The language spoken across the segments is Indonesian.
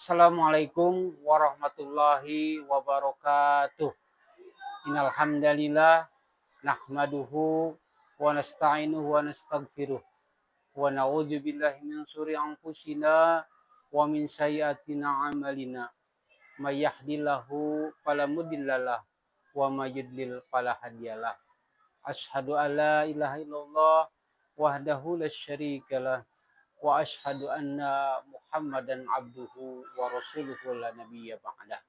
Assalamualaikum warahmatullahi wabarakatuh. Innal hamdalillah nahmaduhu wa nasta'inuhu wa nastaghfiruh wa na'udzu billahi min syururi anfusina wa min sayyiati a'malina. May yahdihillahu fala mudhillalah wa may yudlil fala hadiyalah. Asyhadu an la ilaha illallah wahdahu la syarikalah wa asyhadu anna Muhammadan abduhu wa rasuluhu la nabiyya ba'dah.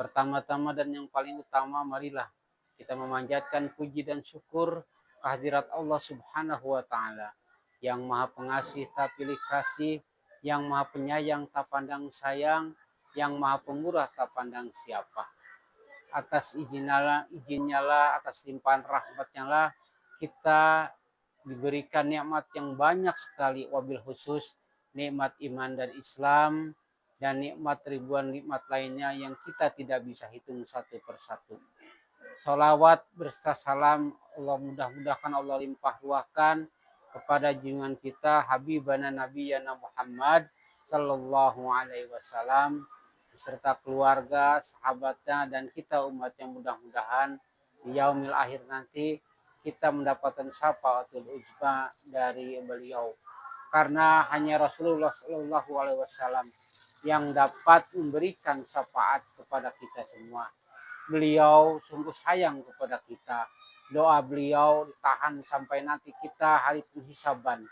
Pertama-tama dan yang paling utama, marilah kita memanjatkan puji dan syukur kehadirat Allah Subhanahu wa taala yang Maha Pengasih tak pilih kasih, yang Maha Penyayang tak pandang sayang, yang Maha Pemurah tak pandang siapa. Atas izinnya lah, atas limpahan rahmatnya lah kita diberikan nikmat yang banyak sekali, wabil khusus nikmat iman dan Islam dan nikmat ribuan nikmat lainnya yang kita tidak bisa hitung satu persatu. Salawat berserta salam Allah mudah-mudahan Allah limpah ruahkan kepada junjungan kita Habibana Nabiyana Muhammad sallallahu alaihi wasallam beserta keluarga, sahabatnya dan kita umat yang mudah-mudahan di yaumil akhir nanti kita mendapatkan syafaatul uzma dari beliau, karena hanya Rasulullah Shallallahu Alaihi Wasallam yang dapat memberikan syafaat kepada kita semua. Beliau sungguh sayang kepada kita. Doa beliau ditahan sampai nanti kita hari penghisaban.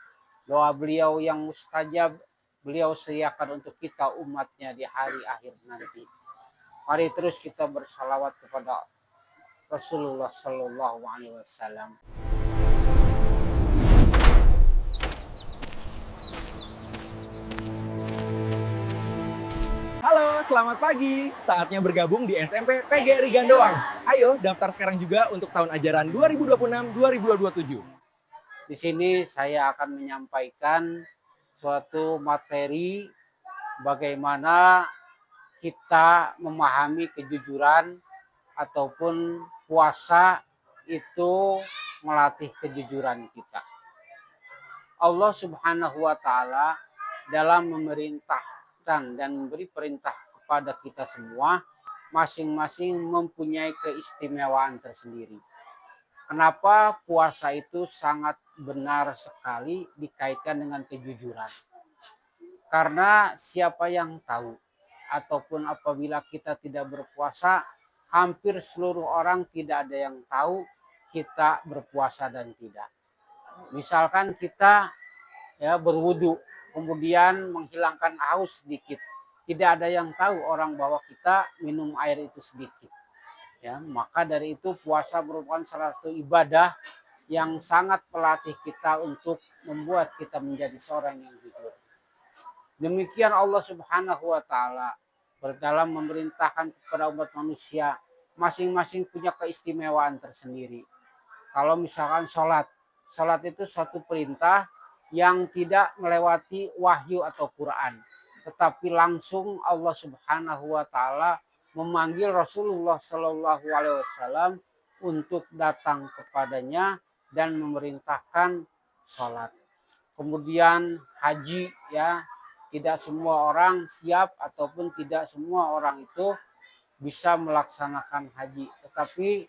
Doa beliau yang mustajab beliau sediakan untuk kita umatnya di hari akhir nanti. Mari terus kita bersalawat kepada Rasulullah Shallallahu Alaihi Wasallam. Halo, selamat pagi. Saatnya bergabung di SMP PGRI Gandoang. Ayo daftar sekarang juga untuk tahun ajaran 2026-2027. Di sini saya akan menyampaikan suatu materi bagaimana kita memahami kejujuran ataupun puasa itu melatih kejujuran kita. Allah Subhanahu wa taala dalam memerintahkan dan memberi perintah kepada kita semua masing-masing mempunyai keistimewaan tersendiri. Kenapa puasa itu sangat benar sekali dikaitkan dengan kejujuran? Karena siapa yang tahu ataupun apabila kita tidak berpuasa, hampir seluruh orang tidak ada yang tahu kita berpuasa dan tidak. Misalkan kita berwudu, kemudian menghilangkan haus sedikit, tidak ada yang tahu orang bahwa kita minum air itu sedikit. Maka dari itu puasa merupakan salah satu ibadah yang sangat melatih kita untuk membuat kita menjadi seorang yang jujur. Demikian Allah Subhanahu wa taala dalam memerintahkan kepada umat manusia masing-masing punya keistimewaan tersendiri. Kalau misalkan sholat itu suatu perintah yang tidak melewati wahyu atau Quran, tetapi langsung Allah Subhanahu wa taala memanggil Rasulullah Shallallahu Alaihi Wasallam untuk datang kepadanya dan memerintahkan sholat. Kemudian haji, tidak semua orang siap ataupun tidak semua orang itu bisa melaksanakan haji, tetapi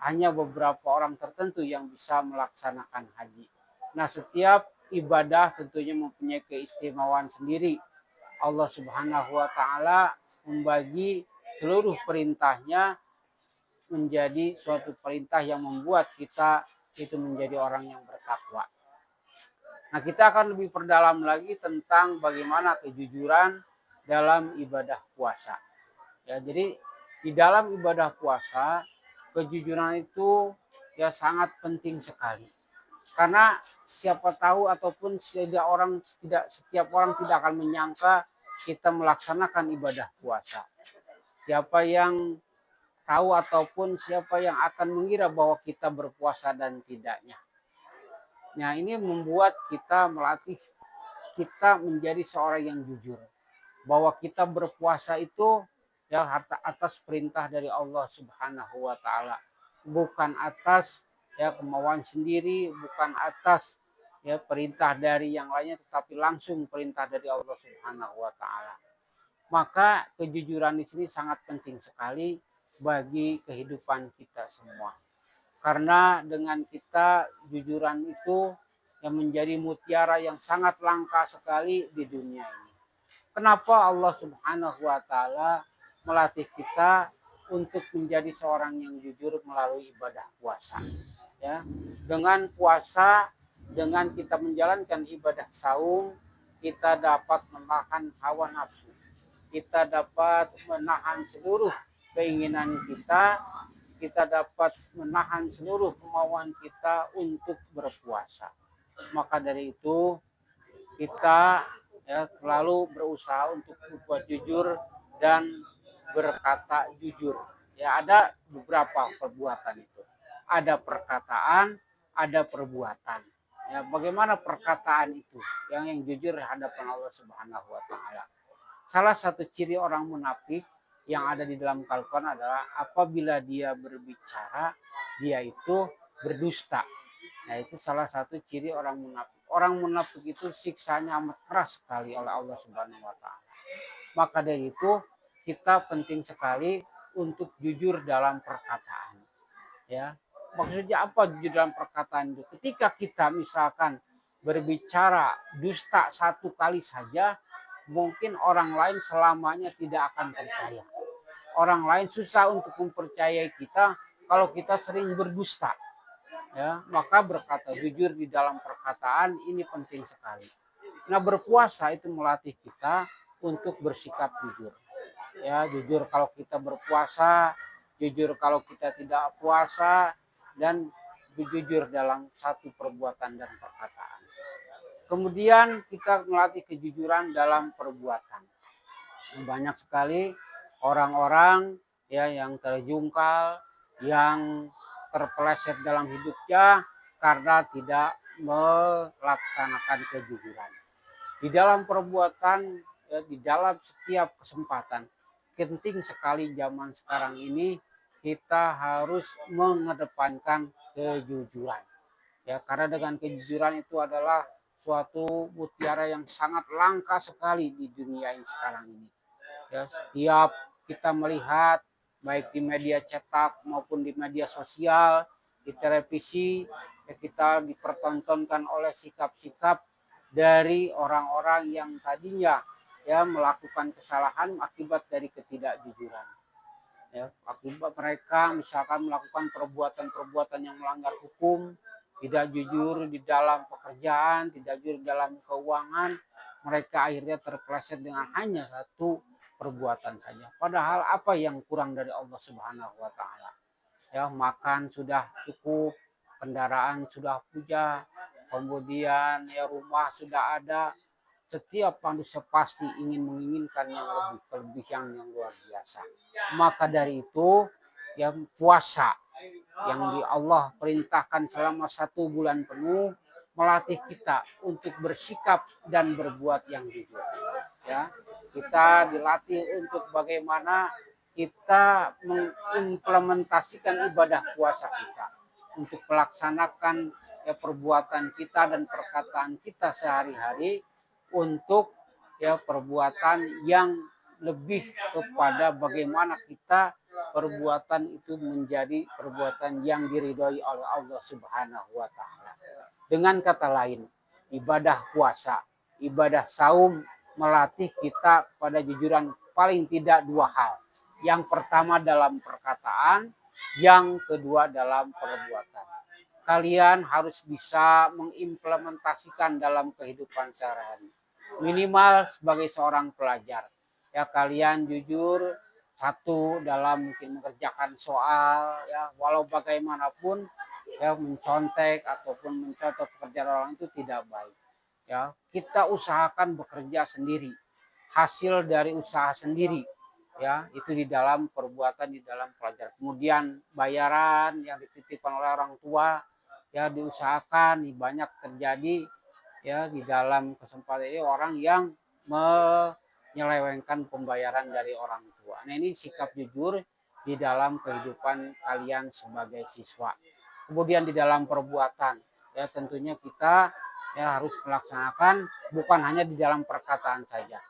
hanya beberapa orang tertentu yang bisa melaksanakan haji. Nah, setiap ibadah tentunya mempunyai keistimewaan sendiri. Allah Subhanahu wa taala membagi seluruh perintahnya menjadi suatu perintah yang membuat kita itu menjadi orang yang bertakwa. Nah, kita akan lebih perdalam lagi tentang bagaimana kejujuran dalam ibadah puasa. Jadi di dalam ibadah puasa kejujuran itu sangat penting sekali. Karena siapa tahu ataupun setiap orang tidak akan menyangka kita melaksanakan ibadah puasa. Siapa yang tahu ataupun siapa yang akan mengira bahwa kita berpuasa dan tidaknya. Nah, ini membuat kita melatih kita menjadi seorang yang jujur. Bahwa kita berpuasa itu atas perintah dari Allah Subhanahu wa taala. Bukan atas kemauan sendiri, bukan atas perintah dari yang lainnya, tetapi langsung perintah dari Allah Subhanahu wa taala. Maka kejujuran di sini sangat penting sekali bagi kehidupan kita semua. Karena dengan kita jujuran itu yang menjadi mutiara yang sangat langka sekali di dunia ini. Kenapa Allah Subhanahu wa taala melatih kita untuk menjadi seorang yang jujur melalui ibadah puasa? Ya, dengan puasa, dengan kita menjalankan ibadah saum, kita dapat menahan hawa nafsu. Kita dapat menahan seluruh keinginan kita dapat menahan seluruh kemauan kita untuk berpuasa. Maka dari itu kita selalu berusaha untuk berbuat jujur dan berkata jujur. Ya, ada beberapa perbuatan itu. Ada perkataan, ada perbuatan. Ya, bagaimana perkataan itu? Yang jujur di hadapan Allah Subhanahu wa taala. Salah satu ciri orang munafik yang ada di dalam Al-Quran adalah apabila dia berbicara, dia itu berdusta. Nah, itu salah satu ciri orang munafik. Orang munafik itu siksanya amat keras sekali oleh Allah Subhanahu wa taala. Maka dari itu kita penting sekali untuk jujur dalam perkataan. Ya. Maksudnya apa jujur dalam perkataan itu? Ketika kita misalkan berbicara dusta satu kali saja, mungkin orang lain selamanya tidak akan percaya. Orang lain susah untuk mempercayai kita kalau kita sering berdusta. Ya, maka berkata jujur di dalam perkataan ini penting sekali. Nah, berpuasa itu melatih kita untuk bersikap jujur. Ya, jujur kalau kita berpuasa, jujur kalau kita tidak puasa, dan jujur dalam satu perbuatan dan perkataan. Kemudian kita melatih kejujuran dalam perbuatan. Banyak sekali orang-orang ya yang terjungkal, yang terpeleset dalam hidupnya karena tidak melaksanakan kejujuran. Di dalam perbuatan, ya, di dalam setiap kesempatan, penting sekali zaman sekarang ini kita harus mengedepankan kejujuran. Ya, karena dengan kejujuran itu adalah suatu mutiara yang sangat langka sekali di dunia ini sekarang ini. Ya, setiap kita melihat baik di media cetak maupun di media sosial, di televisi, ya, kita dipertontonkan oleh sikap-sikap dari orang-orang yang tadinya ya melakukan kesalahan akibat dari ketidakjujuran. Ya, akibat mereka misalkan melakukan perbuatan-perbuatan yang melanggar hukum, tidak jujur di dalam pekerjaan, tidak jujur dalam keuangan, mereka akhirnya terpeleset dengan hanya satu perbuatan saja. Padahal apa yang kurang dari Allah Subhanahu wa taala? Ya, makan sudah cukup, kendaraan sudah punya, kemudian ya rumah sudah ada. Setiap manusia pasti menginginkan yang lebih yang luar biasa. Maka dari itu yang puasa yang di Allah perintahkan selama 1 bulan penuh melatih kita untuk bersikap dan berbuat yang jujur. Ya, kita dilatih untuk bagaimana kita mengimplementasikan ibadah puasa kita untuk melaksanakan ya, perbuatan kita dan perkataan kita sehari-hari untuk ya perbuatan yang lebih kepada bagaimana kita perbuatan itu menjadi perbuatan yang diridhoi oleh Allah Subhanahu wa taala. Dengan kata lain, ibadah puasa, ibadah saum melatih kita pada jujuran paling tidak 2 hal. Yang pertama dalam perkataan, yang kedua dalam perbuatan. Kalian harus bisa mengimplementasikan dalam kehidupan sehari-hari. Minimal sebagai seorang pelajar. Ya, kalian jujur satu dalam mungkin mengerjakan soal, ya, walau bagaimanapun ya mencontek ataupun mencontoh pekerjaan orang itu tidak baik. Ya, kita usahakan bekerja sendiri, hasil dari usaha sendiri, ya itu di dalam perbuatan, di dalam pelajar. Kemudian bayaran yang dititipkan oleh orang tua ya diusahakan banyak terjadi ya di dalam kesempatan ini orang yang menyelewengkan pembayaran dari orang tua. Nah, ini sikap jujur di dalam kehidupan kalian sebagai siswa. Kemudian di dalam perbuatan ya tentunya kita ya harus melaksanakan bukan hanya di dalam perkataan saja,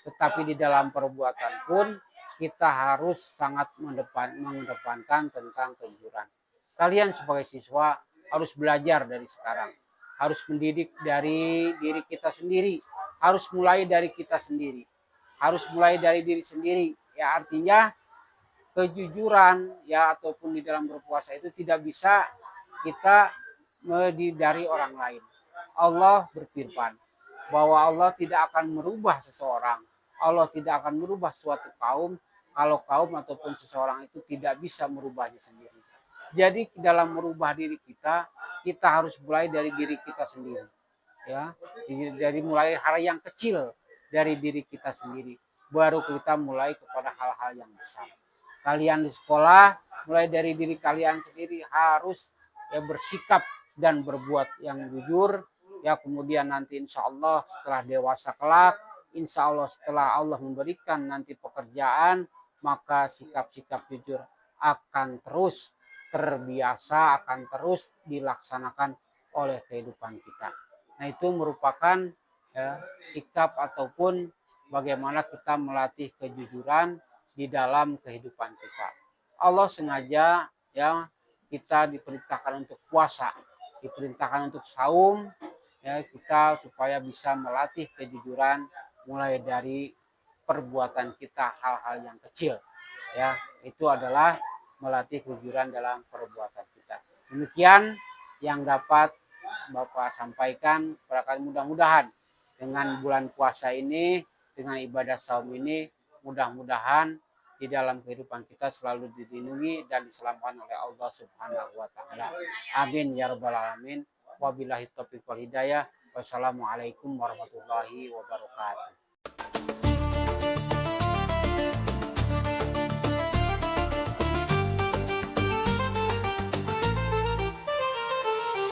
Tetapi di dalam perbuatan pun kita harus sangat mengedepankan tentang kejujuran. Kalian sebagai siswa harus belajar dari sekarang, harus mendidik dari diri kita sendiri, harus mulai dari kita sendiri, harus mulai dari diri sendiri. Ya, artinya kejujuran ya ataupun di dalam berpuasa itu tidak bisa kita dari orang lain. Allah berfirman bahwa Allah tidak akan merubah seseorang. Allah tidak akan merubah suatu kaum kalau kaum ataupun seseorang itu tidak bisa merubahnya sendiri. Jadi dalam merubah diri kita harus mulai dari diri kita sendiri. Ya, dari mulai hal yang kecil dari diri kita sendiri. Baru kita mulai kepada hal-hal yang besar. Kalian di sekolah mulai dari diri kalian sendiri harus ya bersikap dan berbuat yang jujur. Ya, kemudian nanti insya Allah setelah dewasa kelak, insya Allah setelah Allah memberikan nanti pekerjaan, maka sikap-sikap jujur akan terus terbiasa, akan terus dilaksanakan oleh kehidupan kita. Nah, itu merupakan ya, sikap ataupun bagaimana kita melatih kejujuran di dalam kehidupan kita. Allah sengaja ya kita diperintahkan untuk puasa, diperintahkan untuk saum, ya kita supaya bisa melatih kejujuran mulai dari perbuatan kita hal-hal yang kecil. Ya, itu adalah melatih kejujuran dalam perbuatan kita. Demikian yang dapat Bapak sampaikan. Mudah-mudahan dengan bulan puasa ini, dengan ibadah saum ini, mudah-mudahan di dalam kehidupan kita selalu dilindungi dan diselamatkan oleh Allah Subhanahu wa taala. Amin ya rabbal alamin. Wabillahi taufiq wal hidayah. Wassalamualaikum warahmatullahi wabarakatuh.